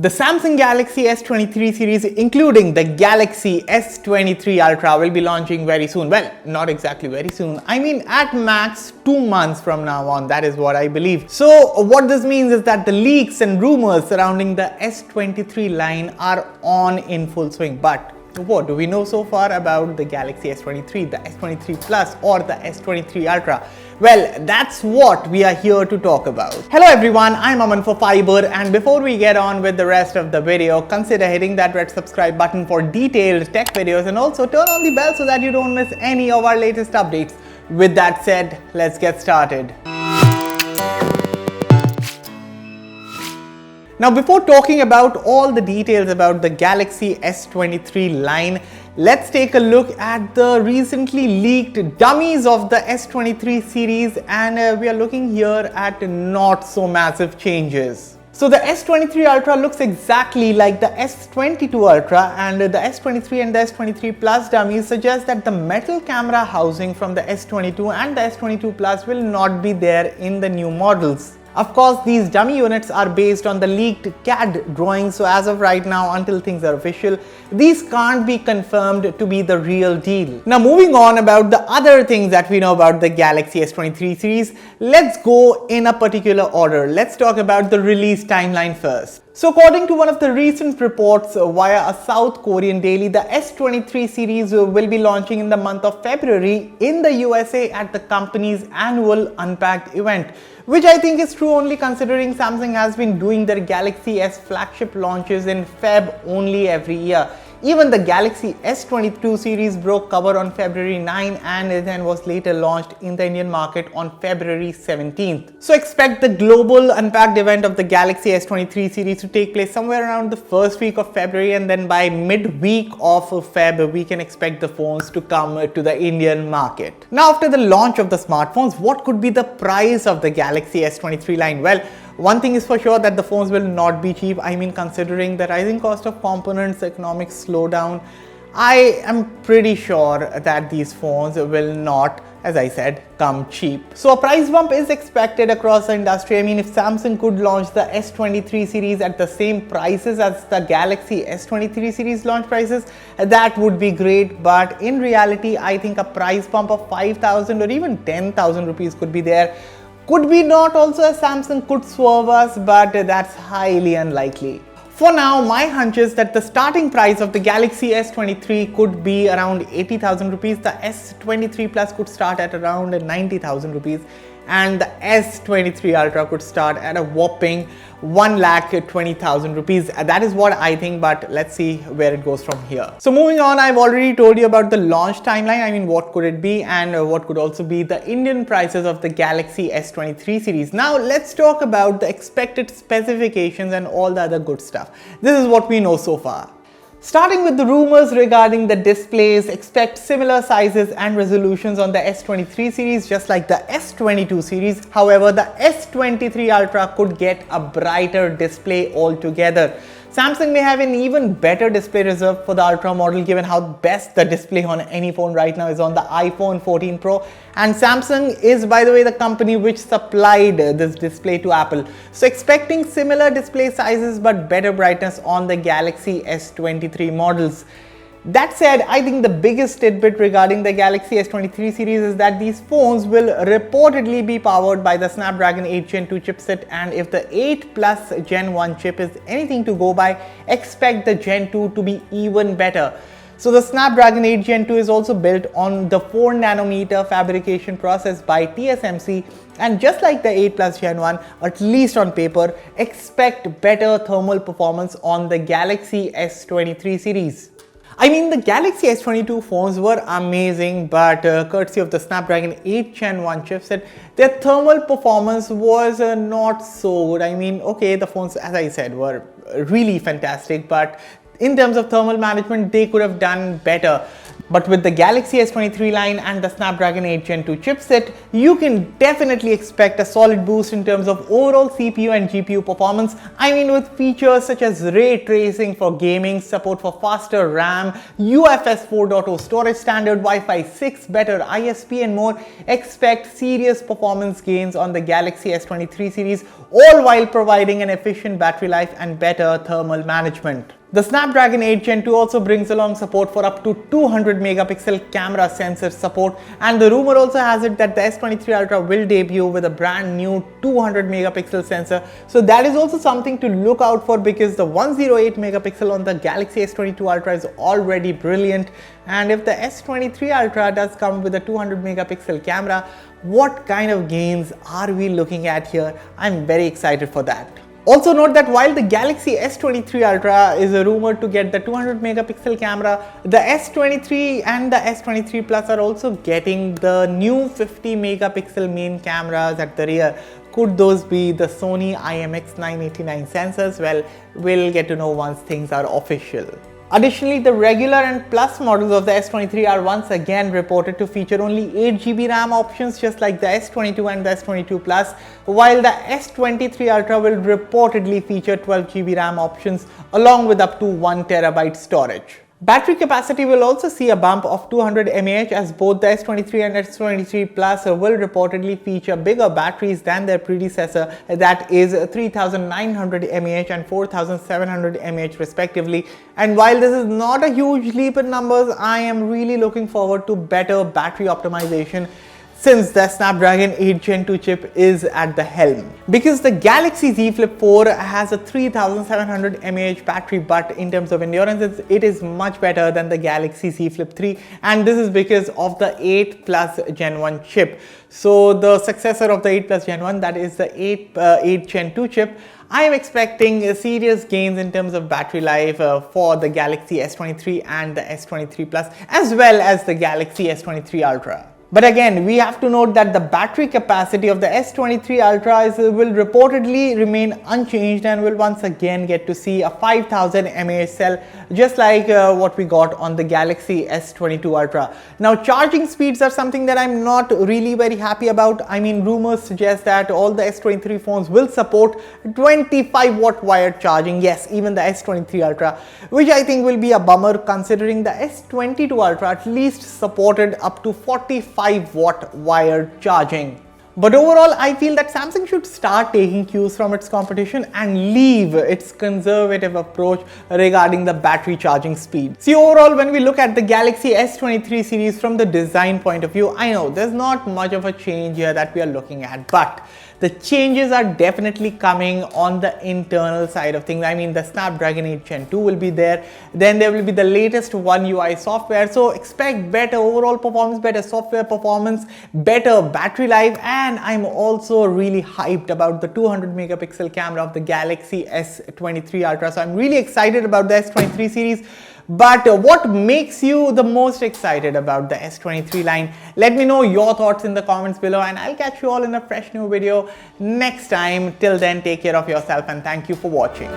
The Samsung Galaxy S23 series, including the Galaxy S23 Ultra, will be launching very soon. Well, not exactly very soon. I mean, at max 2 months from now on. That is what I believe. So, what this means is that the leaks and rumors surrounding the S23 line are on in full swing. But what do we know so far about the Galaxy S23, the S23 Plus or the S23 Ultra? Well, that's what we are here to talk about. Hello everyone, I'm Aman for Fiiber, and before we get on with the rest of the video, consider hitting that red subscribe button for detailed tech videos and also turn on the bell so that you don't miss any of our latest updates. With that said, let's get started. Now, before talking about all the details about the Galaxy S23 line, let's take a look at the recently leaked dummies of the S23 series, and we are looking here at not so massive changes. So the S23 Ultra looks exactly like the S22 Ultra, and the S23 and the S23 Plus dummies suggest that the metal camera housing from the S22 and the S22 Plus will not be there in the new models. Of course, these dummy units are based on the leaked CAD drawings, so as of right now, until things are official, these can't be confirmed to be the real deal. Now, moving on about the other things that we know about the Galaxy S23 series, let's go in a particular order. Let's talk about the release timeline first. So according to one of the recent reports via a South Korean daily, the S23 series will be launching in the month of February in the USA at the company's annual Unpacked event, which I think is true only considering Samsung has been doing their Galaxy S flagship launches in Feb only every year. Even the Galaxy S22 series broke cover on February 9 and then was later launched in the Indian market on February 17th. So expect the global Unpacked event of the Galaxy S23 series to take place somewhere around the first week of February, and then by midweek of Feb, we can expect the phones to come to the Indian market. Now, after the launch of the smartphones, what could be the price of the Galaxy S23 line? Well, one thing is for sure that the phones will not be cheap. I mean, considering the rising cost of components, economic slowdown, I am pretty sure that these phones will not, as I said, come cheap. So a price bump is expected across the industry. I mean, if Samsung could launch the S23 series at the same prices as the Galaxy S23 series launch prices, that would be great. But in reality, I think a price bump of 5,000 or even 10,000 rupees could be there. Could be not also, as Samsung could swerve us, but that's highly unlikely. For now, my hunch is that the starting price of the Galaxy S23 could be around 80,000 rupees, the S23 Plus could start at around 90,000 rupees, and the S23 Ultra could start at a whopping 1,20,000 rupees. That is what I think, but let's see where it goes from here. So moving on, I've already told you about the launch timeline. I mean, what could it be, and what could also be the Indian prices of the Galaxy S23 series. Now let's talk about the expected specifications and all the other good stuff. This is what we know so far. Starting with the rumors regarding the displays, expect similar sizes and resolutions on the S23 series just like the S22 series. However, the S23 Ultra could get a brighter display altogether. Samsung may have an even better display reserved for the Ultra model, given how best the display on any phone right now is on the iPhone 14 Pro, and Samsung is, by the way, the company which supplied this display to Apple. So expecting similar display sizes but better brightness on the Galaxy S23 models. That said, I think the biggest tidbit regarding the Galaxy S23 series is that these phones will reportedly be powered by the Snapdragon 8 Gen 2 chipset, and if the 8 Plus Gen 1 chip is anything to go by, expect the Gen 2 to be even better. So the Snapdragon 8 Gen 2 is also built on the 4 nanometer fabrication process by TSMC, and just like the 8 Plus Gen 1, at least on paper, expect better thermal performance on the Galaxy S23 series. I mean, the Galaxy S22 phones were amazing, but courtesy of the Snapdragon 8 Gen 1 chipset, their thermal performance was not so good. I mean, okay, the phones, as I said, were really fantastic, but in terms of thermal management, they could have done better. But with the Galaxy S23 line and the Snapdragon 8 Gen 2 chipset, you can definitely expect a solid boost in terms of overall CPU and GPU performance. I mean, with features such as ray tracing for gaming, support for faster RAM, UFS 4.0 storage standard, Wi-Fi 6, better ISP and more, expect serious performance gains on the Galaxy S23 series, all while providing an efficient battery life and better thermal management. The Snapdragon 8 Gen 2 also brings along support for up to 200 megapixel camera sensor support, and the rumor also has it that the S23 Ultra will debut with a brand new 200 megapixel sensor. So that is also something to look out for, because the 108 megapixel on the Galaxy S22 Ultra is already brilliant, and if the S23 Ultra does come with a 200 megapixel camera, what kind of gains are we looking at here? I'm very excited for that. Also note that while the Galaxy S23 Ultra is rumored to get the 200 megapixel camera, the S23 and the S23 Plus are also getting the new 50 megapixel main cameras at the rear. Could those be the Sony IMX989 sensors? Well, we'll get to know once things are official. Additionally, the regular and Plus models of the S23 are once again reported to feature only 8GB RAM options, just like the S22 and the S22 Plus, while the S23 Ultra will reportedly feature 12GB RAM options along with up to 1TB storage. Battery capacity will also see a bump of 200 mAh, as both the S23 and S23 Plus will reportedly feature bigger batteries than their predecessor, that is 3900 mAh and 4700 mAh respectively. And while this is not a huge leap in numbers, I am really looking forward to better battery optimization since the Snapdragon 8 Gen 2 chip is at the helm. Because the Galaxy Z Flip 4 has a 3700 mAh battery, but in terms of endurance, it is much better than the Galaxy Z Flip 3, and this is because of the 8 Plus Gen 1 chip. So the successor of the 8 Plus Gen 1, that is the 8 Gen 2 chip, I am expecting serious gains in terms of battery life for the Galaxy S23 and the S23 Plus, as well as the Galaxy S23 Ultra. But again, we have to note that the battery capacity of the S23 Ultra will reportedly remain unchanged, and will once again get to see a 5000 mAh cell, just like what we got on the Galaxy S22 Ultra. Now, charging speeds are something that I'm not really very happy about. I mean, rumors suggest that all the S23 phones will support 25 watt wired charging. Yes, even the S23 Ultra, which I think will be a bummer, considering the S22 Ultra at least supported up to 45 watt wired charging. But overall, I feel that Samsung should start taking cues from its competition and leave its conservative approach regarding the battery charging speed. See, overall, when we look at the Galaxy S23 series from the design point of view, I know there's not much of a change here that we are looking at, but the changes are definitely coming on the internal side of things. I mean, the Snapdragon 8 Gen 2 will be there. Then there will be the latest One UI software. So expect better overall performance, better software performance, better battery life. And I'm also really hyped about the 200 megapixel camera of the Galaxy S23 Ultra. So I'm really excited about the S23 series. But what makes you the most excited about the S23 line? Let me know your thoughts in the comments below, and I'll catch you all in a fresh new video next time. Till then, take care of yourself and thank you for watching.